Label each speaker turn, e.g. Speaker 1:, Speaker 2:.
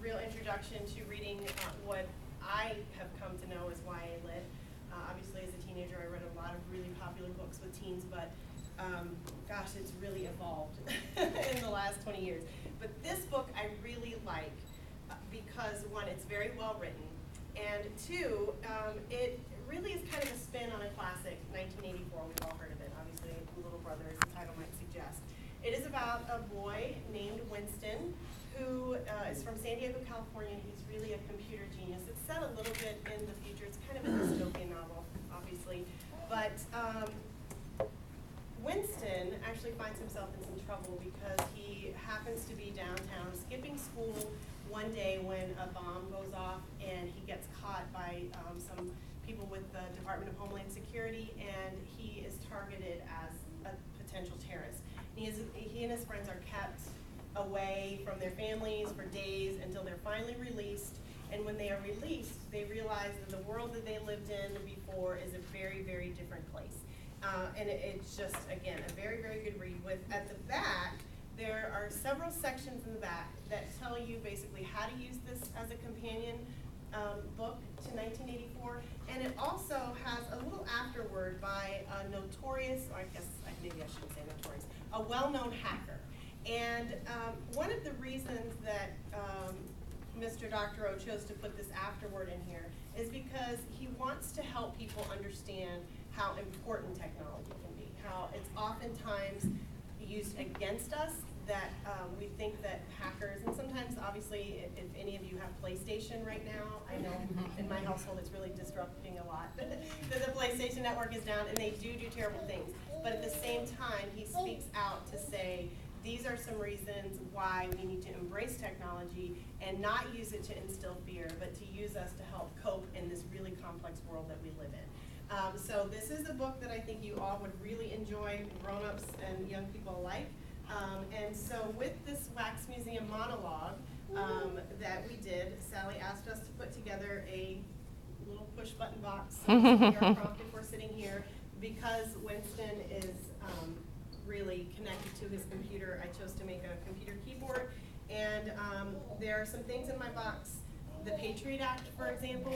Speaker 1: real introduction to reading what I have come to know as YA Lit. Obviously, as a teenager, I read a lot of really popular books with teens, but gosh, it's really evolved in the last 20 years. But this book I really like because, one, it's very well written, and two, it really is kind of a spin on a classic, 1984. We've all heard of it, obviously, Little Brother, as the title might suggest. It is about a boy named Winston who is from San Diego, California, and he's really a computer genius. It's set a little bit in the future. It's kind of a dystopian novel, obviously. But Winston actually finds himself in some trouble because he happens to be downtown skipping school one day when a bomb goes off, and he gets caught by some people with the Department of Homeland Security, and he is targeted as a potential terrorist. He and his friends are kept away from their families for days until they're finally released. And when they are released, they realize that the world that they lived in before is a very, very different place. And it's just, again, a very, very good read. At the back, there are several sections in the back that tell you basically how to use this as a companion book to 1984. And it also has a little afterword by a notorious, or I guess maybe I shouldn't say notorious, a well-known hacker. And one of the reasons that Mr. Doctorow chose to put this afterword in here is because he wants to help people understand how important technology can be, how it's oftentimes used against us, that we think that hackers, and sometimes obviously if any of you have PlayStation right now, I know in my household it's really disrupting a lot, that the PlayStation network is down and they do terrible things. But at the same time, he speaks out to say, these are some reasons why we need to embrace technology and not use it to instill fear, but to use us to help cope in this really complex world that we live in. So this is a book that I think you all would really enjoy, grown-ups and young people alike. And so with this Wax Museum monologue that we did, Sally asked us to put together a little push-button box. We are prompted for sitting here because Winston is really connected to his computer. I chose to make a computer keyboard, and there are some things in my box. The Patriot Act, for example.